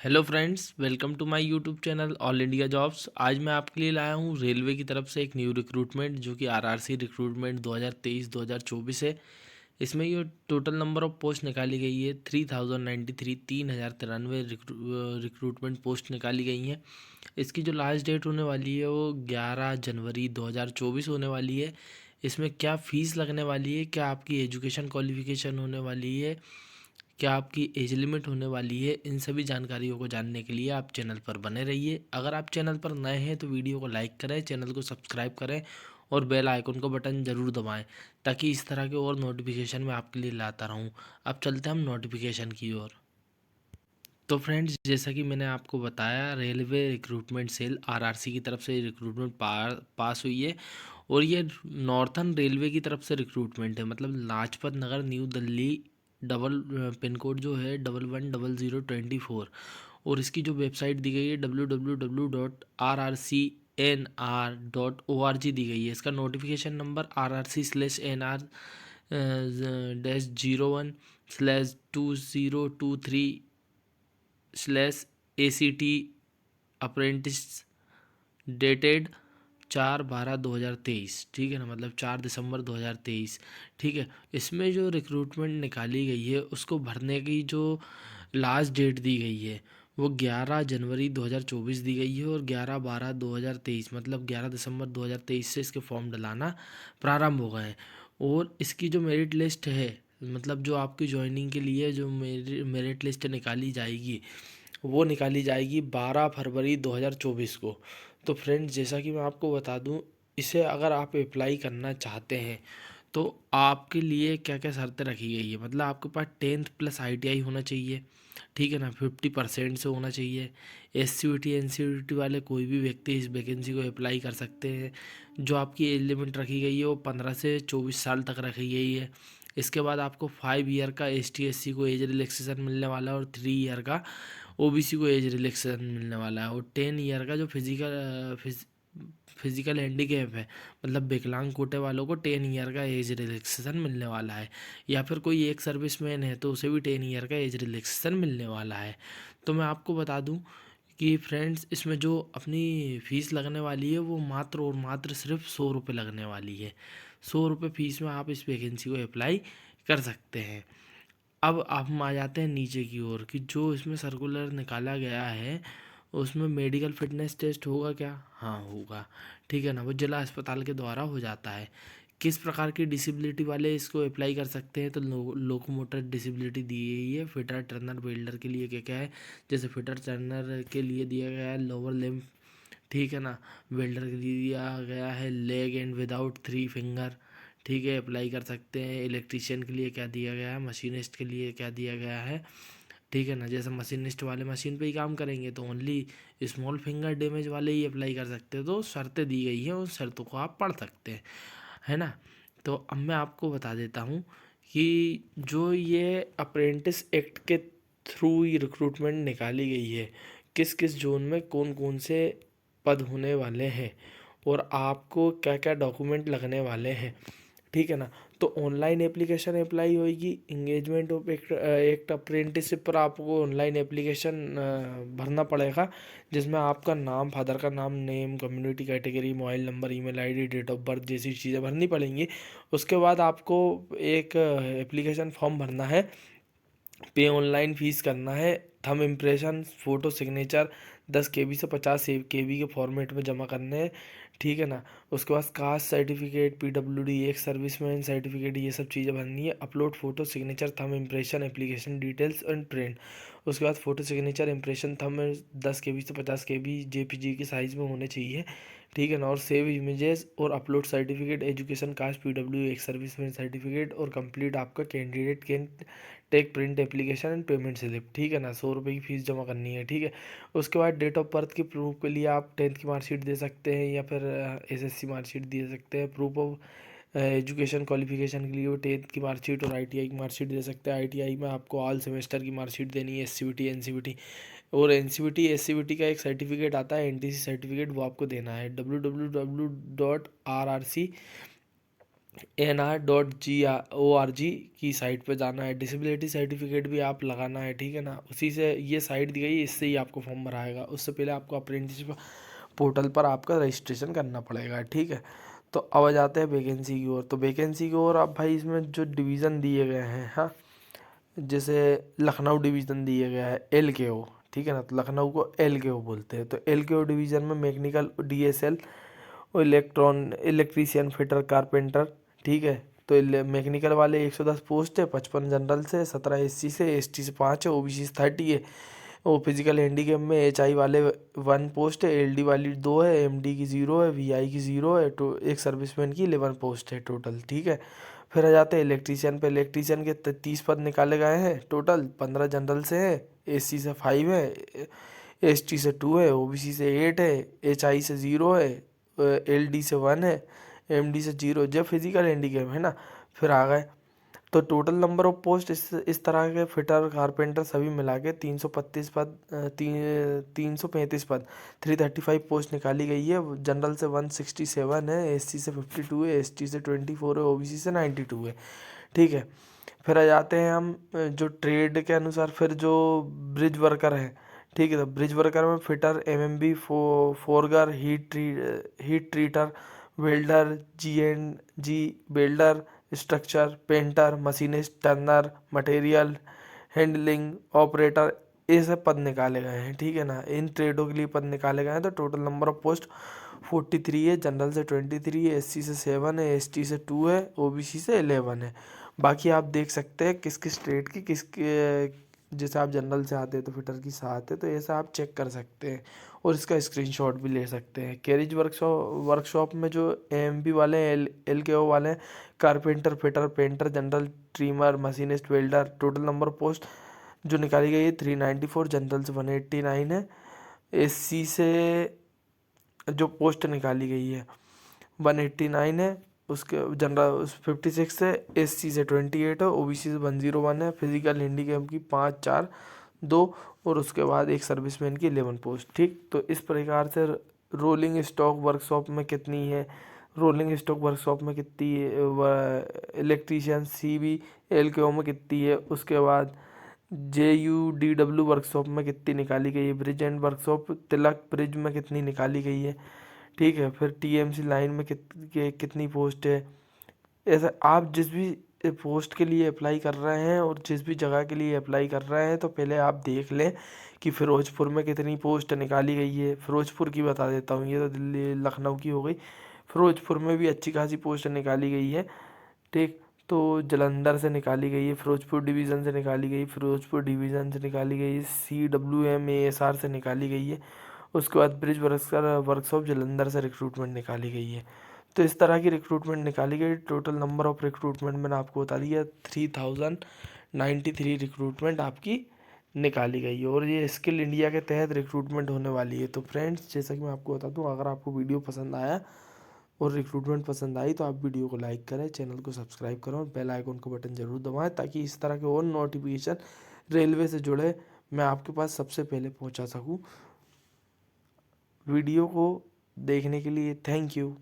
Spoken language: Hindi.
Hello friends, welcome to my YouTube channel all India jobs. आज मैं आपके लिए लाया हूँ रेलवे की तरफ से एक न्यू रिक्रूटमेंट जो कि आरआरसी रिक्रूटमेंट 2023-2024 है। इसमें ये टोटल नंबर ऑफ पोस्ट निकाली गई है 3093, 3093 रिक्रूटमेंट पोस्ट निकाली गई हैं। इसकी जो लास्ट डेट होने वाली है वो 11 जनवरी 2024 होने वाली है। इसमें क्या फ़ीस लगने वाली है, क्या आपकी एजुकेशन क्वालिफ़िकेशन होने वाली है, क्या आपकी एज लिमिट होने वाली है, इन सभी जानकारियों को जानने के लिए आप चैनल पर बने रहिए। अगर आप चैनल पर नए हैं तो वीडियो को लाइक करें, चैनल को सब्सक्राइब करें और बेल आइकन को बटन ज़रूर दबाएं ताकि इस तरह के और नोटिफिकेशन मैं आपके लिए लाता रहूं। अब चलते हैं हम नोटिफिकेशन की ओर। तो फ्रेंड्स, जैसा कि मैंने आपको बताया, रेलवे रिक्रूटमेंट सेल आरआरसी की तरफ से रिक्रूटमेंट पास हुई है और ये नॉर्थन रेलवे की तरफ से रिक्रूटमेंट है। मतलब Lajpat Nagar, new Delhi, double pin code जो है 110024। और इसकी जो वेबसाइट दी गई है www.rrcnr.org दी गई है। इसका notification number RRC/NR-001/2023/ACT apprentice dated 4/12/2023। ठीक है ना, मतलब 4 दिसंबर 2023। ठीक है। इसमें जो रिक्रूटमेंट निकाली गई है उसको भरने की जो लास्ट डेट दी गई है वो 11 जनवरी 2024 दी गई है और 11/12/2023 मतलब 11 दिसंबर 2023 से इसके फॉर्म डलाना प्रारंभ हो गए हैं। और इसकी जो मेरिट लिस्ट है, मतलब जो आपकी ज्वाइनिंग के लिए जो मेरिट लिस्ट निकाली जाएगी वो निकाली जाएगी 12 फरवरी 2024 को। तो फ्रेंड्स, जैसा कि मैं आपको बता दूं, इसे अगर आप अप्लाई करना चाहते हैं तो आपके लिए क्या क्या शर्तें रखी गई है। मतलब आपके पास 10th प्लस ITI होना चाहिए। ठीक है ना, 50% से होना चाहिए। SCVT NCVT वाले कोई भी व्यक्ति इस वैकेंसी को अप्लाई कर सकते हैं। जो आपकी एज लिमिट रखी गई है वो 15 से 24 साल तक रखी गई है। इसके बाद आपको 5 ईयर का ST SC को एज रिलैक्सेशन मिलने वाला है और 3 ईयर का OBC को एज रिलैक्सेशन मिलने वाला है। और 10 ईयर का जो फिजिकल हैंडीकैप है, मतलब विकलांग कोटे वालों को 10 ईयर का एज रिलैक्सेशन मिलने वाला है। या फिर कोई एक सर्विसमैन है तो उसे भी 10 ईयर का एज रिलैक्सेशन मिलने वाला है। तो मैं आपको बता दूं कि फ्रेंड्स, इसमें जो अपनी फ़ीस लगने वाली है वो मात्र और मात्र सिर्फ 100 रुपये लगने वाली है। 100 रुपये फ़ीस में आप इस वैकेंसी को अप्लाई कर सकते हैं। अब हम आ जाते हैं नीचे की ओर कि जो इसमें सर्कुलर निकाला गया है उसमें मेडिकल फिटनेस टेस्ट होगा क्या? हाँ, होगा। ठीक है ना, वो जिला अस्पताल के द्वारा हो जाता है। किस प्रकार की डिसेबिलिटी वाले इसको अप्लाई कर सकते हैं? तो लोकोमोटर डिसेबिलिटी दी गई है। फिटर टर्नर वेल्डर के लिए क्या क्या है? जैसे फिटर टर्नर के लिए दिया गया है लोअर लिम्ब। ठीक है ना, वेल्डर के लिए दिया गया है लेग एंड विदाउट 3 फिंगर। ठीक है, अप्लाई कर सकते हैं। इलेक्ट्रीशियन के लिए क्या दिया गया है, मशीनिस्ट के लिए क्या दिया गया है। ठीक है ना, जैसे मशीनिस्ट वाले मशीन पे ही काम करेंगे तो ओनली स्मॉल फिंगर डैमेज वाले ही अप्लाई कर सकते हैं। तो शर्तें दी गई हैं, उन शर्तों को आप पढ़ सकते हैं, है ना। तो अब मैं आपको बता देता हूँ कि जो ये अप्रेंटिस एक्ट के थ्रू ये रिक्रूटमेंट निकाली गई है, किस किस जोन में कौन कौन से पद होने वाले हैं और आपको क्या क्या डॉक्यूमेंट लगने वाले हैं। ठीक है ना। तो ऑनलाइन एप्लीकेशन अप्लाई होगी। इंगेजमेंट ऑफ एक्ट अप्रेंटिसशिप पर आपको ऑनलाइन एप्लीकेशन भरना पड़ेगा, जिसमें आपका नाम, फादर का नाम, name, community category, mobile number, email ID, date of birth जैसी चीज़ें भरनी पड़ेंगी। उसके बाद आपको एक एप्लीकेशन फॉर्म भरना है, पे ऑनलाइन फ़ीस करना है, thumb impression, photo signature 10 KB से 50 KB के फॉर्मेट में जमा करने हैं। ठीक है ना। उसके बाद कास्ट सर्टिफिकेट, PWD, एक सर्विसमैन सर्टिफिकेट, ये सब चीज़ें भरनी है। Upload photo signature, thumb impression, application details and print. उसके बाद photo signature, impression, thumb 10 KB से 50 KB JPG के साइज़ में होने चाहिए। ठीक है ना। और सेव इमेजेस और upload certificate, education, caste, PW, एक सर्विसमैन सर्टिफिकेट और कंप्लीट आपका candidate can take print application and payment slip. ठीक है ना, 100 रुपये की फ़ीस जमा करनी है। ठीक है। उसके बाद डेट ऑफ बर्थ की प्रूफ के लिए आप 10th की मार्कशीट दे सकते हैं या फिर SSC मार्कशीट दे सकते हैं। प्रूफ ऑफ एजुकेशन क्वालिफिकेशन के लिए वो 10th की मार्कशीट और ITI की मार्कशीट दे सकते हैं। ITI में आपको ऑल सेमेस्टर की मार्कशीट देनी है। SCVT NCVT और NCVT SCVT का एक सर्टिफिकेट आता है, NTC सर्टिफिकेट, वो आपको देना है। www.rrc NR.org की साइट पे जाना है। डिसेबिलिटी सर्टिफिकेट भी आप लगाना है, ठीक है ना। उसी से ये साइट दी गई है, इससे ही आपको फॉर्म भरा आएगा। उससे पहले आपको अप्रेंटिसशिप पोर्टल पर आपका रजिस्ट्रेशन करना पड़ेगा, ठीक है। तो अब आ जाते हैं वैकेंसी की ओर। तो वैकेंसी की ओर अब भाई इसमें जो डिवीज़न दिए गए हैं, हाँ, जैसे लखनऊ डिवीज़न दिया गया है LKO, ठीक है ना। तो लखनऊ को LKO बोलते हैं। तो LKO डिवीज़न में मैकेनिकल, DSL और इलेक्ट्रीशियन, फिटर, कारपेंटर, ठीक है। तो मैकेनिकल वाले 110 पोस्ट है, 55 जनरल से, 17 SC से, ST से 5 है, OBC से 30 है। और फिजिकल हैंडीकैप में HI वाले 1 पोस्ट है, LD वाली 2 है, MD की 0 है, VI की 0 है। तो एक सर्विसमैन की 11 पोस्ट है टोटल, ठीक है। फिर आ जाते हैं इलेक्ट्रीशियन पे। इलेक्ट्रीशियन के 30 पद निकाले गए हैं टोटल। 15 जनरल से है, SC से 5 है, ST से 2 है, OBC से 8 है, HI से 0 है, LD से 1 है, MD से 0। जब फिजिकल हैंडीकैप है ना, फिर आ गए। तो टोटल नंबर ऑफ पोस्ट इस तरह के फिटर, कारपेंटर सभी मिला के 335 पद, 335 पद, 335 पोस्ट निकाली गई है। जनरल से 167 है, SC से 52 है, ST से 24 है, OBC से 92 है, ठीक है। फिर आ जाते हैं हम जो ट्रेड के अनुसार, फिर जो ब्रिज वर्कर है, ठीक है। तो ब्रिज वर्कर में fitter, MMB, forger, heat treater, welder, GNG welder, structure, painter, machinist, turner, material handling operator, ये सब पद निकाले गए हैं, ठीक है ना। इन ट्रेडों के लिए पद निकाले गए हैं। तो टोटल नंबर ऑफ पोस्ट 43 है, जनरल से 23 है, SC से 7 है, ST से 2 है, OBC से 11 है। बाकी आप देख सकते हैं किस किस ट्रेड की जैसे आप जनरल से आते हैं तो फिटर की 7 है, तो ऐसा आप चेक कर सकते हैं और इसका स्क्रीनशॉट भी ले सकते हैं। कैरिज वर्कशॉप में जो AMB वाले हैं, LKO वाले हैं, carpenter, fitter, painter, general, trimmer, machinist, welder, total number post जो निकाली गई है 394, जनरल से 189 है। SC से जो पोस्ट निकाली गई है 189 है, उसके जनरल 56 है, SC से 28 है, OBC से 101 है, फिजिकल हैंडीकैप की 5, 4, 2 और उसके बाद एक सर्विसमैन की 11 पोस्ट, ठीक। तो इस प्रकार से रोलिंग स्टॉक वर्कशॉप में कितनी है, रोलिंग स्टॉक वर्कशॉप में कितनी है, इलेक्ट्रीशियन CB LKO में कितनी है, उसके बाद JUDW वर्कशॉप में कितनी निकाली गई है, bridge and workshop Tilak bridge में कितनी निकाली गई है, ठीक है। फिर TMC लाइन में कितनी पोस्ट है। ऐसा आप जिस भी पोस्ट के लिए अप्लाई कर रहे हैं और जिस भी जगह के लिए अप्लाई कर रहे हैं, तो पहले आप देख लें कि फ़िरोज़पुर में कितनी पोस्ट निकाली गई है। फ़िरोज़पुर की बता देता हूँ, ये तो दिल्ली लखनऊ की हो गई। फ़िरोज़पुर में भी अच्छी खासी पोस्ट निकाली गई है, ठीक। तो जलंधर से निकाली गई है, फ़िरोज़पुर डिवीज़न से निकाली गई, फ़िरोज़पुर डिवीज़न से निकाली गई, CWM ASR से निकाली गई है। उसके बाद ब्रिज वर्कशॉप जलंधर से रिक्रूटमेंट निकाली गई है। तो इस तरह की रिक्रूटमेंट निकाली गई। टोटल नंबर ऑफ रिक्रूटमेंट मैंने आपको बता दिया, 3093 रिक्रूटमेंट आपकी निकाली गई है और ये स्किल इंडिया के तहत रिक्रूटमेंट होने वाली है। तो फ्रेंड्स, जैसा कि मैं आपको बता दूं, अगर आपको वीडियो पसंद आया और रिक्रूटमेंट पसंद आई तो आप वीडियो को लाइक करें, चैनल को सब्सक्राइब करें और बेल आइकन को बटन ज़रूर दबाएं, ताकि इस तरह के और नोटिफिकेशन रेलवे से जुड़े मैं आपके पास सबसे पहले पहुंचा सकूं। वीडियो को देखने के लिए थैंक यू।